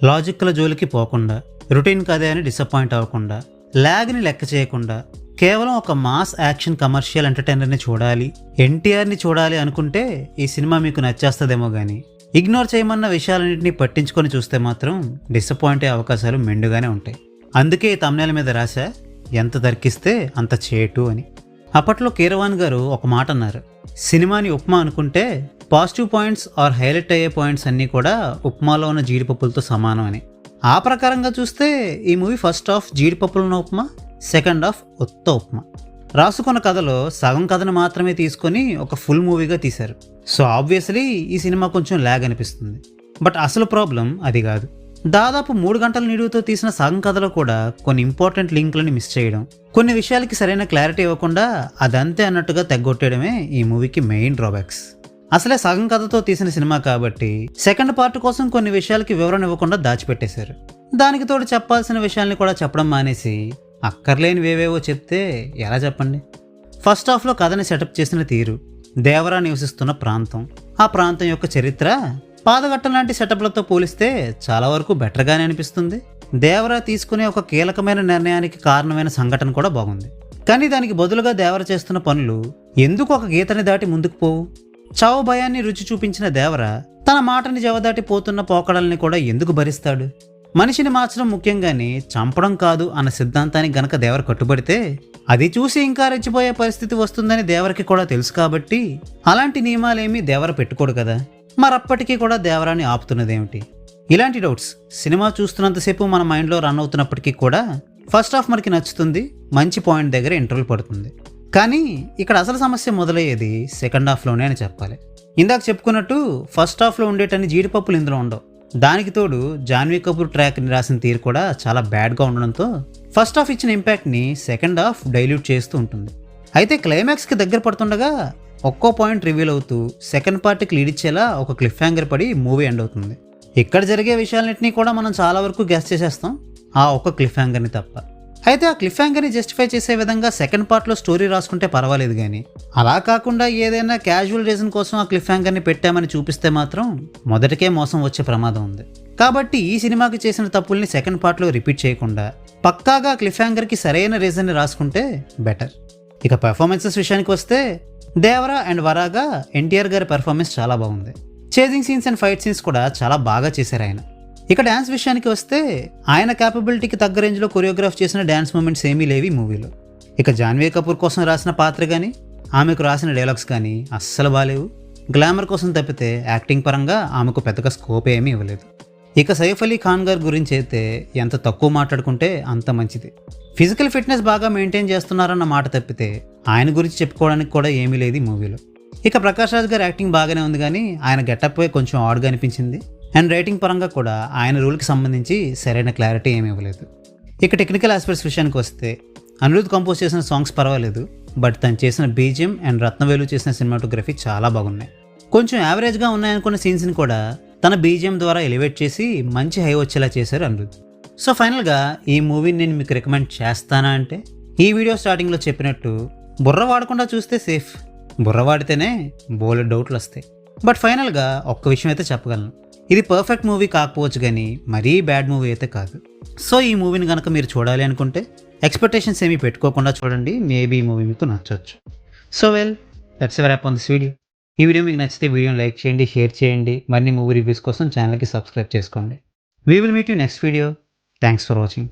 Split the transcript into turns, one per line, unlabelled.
లాజిక్ల జోలికి పోకుండా, రొటీన్ కథే అని డిసప్పాయింట్ అవ్వకుండా, ల్యాగ్ని లెక్క చేయకుండా, కేవలం ఒక మాస్ యాక్షన్ కమర్షియల్ ఎంటర్టైనర్ని చూడాలి, ఎన్టీఆర్ని చూడాలి అనుకుంటే ఈ సినిమా మీకు నచ్చేస్తుందేమో కానీ, ఇగ్నోర్ చేయమన్న విషయాలన్నింటినీ పట్టించుకొని చూస్తే మాత్రం డిసప్పాయింట్ అయ్యే అవకాశాలు మెండుగానే ఉంటాయి. అందుకే ఈ తమ్నేల మీద రాశా, ఎంత దర్కిస్తే అంత చేటు అని. అప్పట్లో కీరవాణి గారు ఒక మాట అన్నారు, సినిమాని ఉప్మా అనుకుంటే పాజిటివ్ పాయింట్స్ ఆర్ హైలైట్ అయ్యే పాయింట్స్ అన్నీ కూడా ఉప్మాలో ఉన్న జీడిపప్పులతో సమానం అని. ఆ ప్రకారంగా చూస్తే ఈ మూవీ ఫస్ట్ హాఫ్ జీడిపప్పులు ఉన్న ఉప్మా, సెకండ్ హాఫ్ ఉత్త ఉప్మా. రాసుకున్న కథలో సగం కథను మాత్రమే తీసుకొని ఒక ఫుల్ మూవీగా తీశారు. సో ఆబ్వియస్లీ ఈ సినిమా కొంచెం ల్యాగ్ అనిపిస్తుంది. బట్ అసలు ప్రాబ్లం అది కాదు. దాదాపు 3 గంటల నిడువుతో తీసిన సగం కథలో కూడా కొన్ని ఇంపార్టెంట్ లింక్లని మిస్ చేయడం, కొన్ని విషయాలకి సరైన క్లారిటీ ఇవ్వకుండా అదంతే అన్నట్టుగా తెగ్గొట్టేయడమే ఈ మూవీకి మెయిన్ డ్రాబ్యాక్స్. అసలే సగం కథతో తీసిన సినిమా కాబట్టి సెకండ్ పార్ట్ కోసం కొన్ని విషయాలకి వివరణ ఇవ్వకుండా దాచిపెట్టేశారు. దానికి తోడు చెప్పాల్సిన విషయాల్ని కూడా చెప్పడం మానేసి అక్కర్లేనివేవేవో చెప్తే ఎలా చెప్పండి. ఫస్ట్ హాఫ్లో కథని సెటప్ చేసిన తీరు, దేవరా నివసిస్తున్న ప్రాంతం, ఆ ప్రాంతం యొక్క చరిత్ర పాదగట్టం లాంటి సెటప్లతో పోలిస్తే చాలా వరకు బెటర్గానే అనిపిస్తుంది. దేవరా తీసుకునే ఒక కీలకమైన నిర్ణయానికి కారణమైన సంఘటన కూడా బాగుంది. కానీ దానికి బదులుగా దేవర చేస్తున్న పనులు ఎందుకు ఒక గీతని దాటి ముందుకు పోవు? చావు భయాన్ని రుచి చూపించిన దేవర తన మాటని జవదాటి పోతున్న పోకడల్ని కూడా ఎందుకు భరిస్తాడు? మనిషిని మార్చడం ముఖ్యంగాని చంపడం కాదు అన్న సిద్ధాంతానికి గనక దేవర కట్టుబడితే అది చూసి ఇంకా రెచ్చిపోయే పరిస్థితి వస్తుందని దేవరకి కూడా తెలుసు కాబట్టి అలాంటి నియమాలేమీ దేవర పెట్టుకోడు కదా. మరప్పటికీ కూడా దేవరాన్ని ఆపుతున్నదేమిటి? ఇలాంటి డౌట్స్ సినిమా చూస్తున్నంతసేపు మన మైండ్లో రన్ అవుతున్నప్పటికీ కూడా ఫస్ట్ హాఫ్ మనకి నచ్చుతుంది, మంచి పాయింట్ దగ్గర ఇంటర్వల్ పడుతుంది. కానీ ఇక్కడ అసలు సమస్య మొదలయ్యేది సెకండ్ హాఫ్లోనే అని చెప్పాలి. ఇందాక చెప్పుకున్నట్టు ఫస్ట్ హాఫ్లో ఉండేటన్ని జీడిపప్పులు ఇందులో ఉండవు. దానికి తోడు జాన్వీ కపూర్ ట్రాక్ని రాసిన తీరు కూడా చాలా బ్యాడ్గా ఉండడంతో ఫస్ట్ హాఫ్ ఇచ్చిన ఇంపాక్ట్ని సెకండ్ హాఫ్ డైల్యూట్ చేస్తూ ఉంటుంది. అయితే క్లైమాక్స్కి దగ్గర పడుతుండగా ఒక్కో పాయింట్ రివీల్ అవుతూ సెకండ్ పార్ట్కి లీడ్ ఇచ్చేలా ఒక క్లిఫ్ హ్యాంగర్ పడి మూవీ ఎండ్ అవుతుంది. ఇక్కడ జరిగే విషయాలన్నింటినీ కూడా మనం చాలా వరకు గెస్ చేసేస్తాం, ఆ ఒక్క క్లిఫ్ హ్యాంగర్ని తప్ప. అయితే ఆ క్లిఫ్ హ్యాంగర్ని జస్టిఫై చేసే విధంగా సెకండ్ పార్ట్లో స్టోరీ రాసుకుంటే పర్వాలేదు, కానీ అలా కాకుండా ఏదైనా క్యాజువల్ రీజన్ కోసం ఆ క్లిఫ్ హ్యాంగర్ని పెట్టామని చూపిస్తే మాత్రం మొదటికే మోసం వచ్చే ప్రమాదం ఉంది. కాబట్టి ఈ సినిమాకి చేసిన తప్పుల్ని సెకండ్ పార్ట్లో రిపీట్ చేయకుండా పక్కాగా క్లిఫ్ హ్యాంగర్కి సరైన రీజన్ని రాసుకుంటే బెటర్. ఇక పెర్ఫార్మెన్సెస్ విషయానికి వస్తే దేవరా అండ్ వరాగా ఎన్టీఆర్ గారి పెర్ఫార్మెన్స్ చాలా బాగుంది. Chasing scenes and fight scenes కూడా చాలా బాగా చేశారు ఆయన. ఇక డ్యాన్స్ విషయానికి వస్తే ఆయన క్యాపబిలిటీకి తగ్గ రేంజ్లో కొరియోగ్రాఫ్ చేసిన డ్యాన్స్ మూమెంట్స్ ఏమీ లేవి మూవీలో. ఇక జాన్వీ కపూర్ కోసం రాసిన పాత్ర కానీ ఆమెకు రాసిన డైలాగ్స్ కానీ అస్సలు బాలేవు. గ్లామర్ కోసం తప్పితే యాక్టింగ్ పరంగా ఆమెకు పెద్దగా స్కోప్ ఏమీ ఇవ్వలేదు. ఇక సైఫ్ అలీ ఖాన్ గారి గురించి అయితే ఎంత తక్కువ మాట్లాడుకుంటే అంత మంచిది. ఫిజికల్ ఫిట్నెస్ బాగా మెయింటైన్ చేస్తున్నారన్న మాట తప్పితే ఆయన గురించి చెప్పుకోవడానికి కూడా ఏమీ లేదు ఈ మూవీలో. ఇక ప్రకాష్ రాజ్ గారి యాక్టింగ్ బాగానే ఉంది, కానీ ఆయన గెటప్ కొంచెం ఆడ్గా అనిపించింది. అండ్ రైటింగ్ పరంగా కూడా ఆయన రూల్కి సంబంధించి సరైన క్లారిటీ ఏమీ ఇవ్వలేదు. ఇక టెక్నికల్ ఆస్పెక్ట్స్ విషయానికి వస్తే అనిరుద్ కంపోజ్ చేసిన సాంగ్స్ పర్వాలేదు, బట్ తను చేసిన బీజిఎం అండ్ రత్నవేలు చేసిన సినిమాటోగ్రఫీ చాలా బాగున్నాయి. కొంచెం యావరేజ్గా ఉన్నాయనుకున్న సీన్స్ని కూడా తన బీజిఎం ద్వారా ఎలివేట్ చేసి మంచి హై వచ్చేలా చేశారు అనిరుద్. సో ఫైనల్గా ఈ మూవీని నేను మీకు రికమెండ్ చేస్తానా అంటే, ఈ వీడియో స్టార్టింగ్లో చెప్పినట్టు బుర్ర వాడకుండా చూస్తే సేఫ్, బుర్ర వాడితేనే బోలెడ్ డౌట్లు వస్తాయి. బట్ ఫైనల్గా ఒక్క విషయం అయితే చెప్పగలను, ఇది పర్ఫెక్ట్ మూవీ కాకపోవచ్చు కానీ మరీ బ్యాడ్ మూవీ అయితే కాదు. సో ఈ మూవీని కనుక మీరు చూడాలి అనుకుంటే ఎక్స్పెక్టేషన్స్ ఏమీ పెట్టుకోకుండా చూడండి, మేబీ ఈ మూవీ మీకు నచ్చవచ్చు. So well, that's ever up on this video. ఈ వీడియో మీకు నచ్చితే వీడియోని లైక్ చేయండి, షేర్ చేయండి. మరిన్ని మూవీ రివ్యూస్ కోసం ఛానల్కి సబ్స్క్రైబ్ చేసుకోండి. We will meet you next video. Thanks for watching.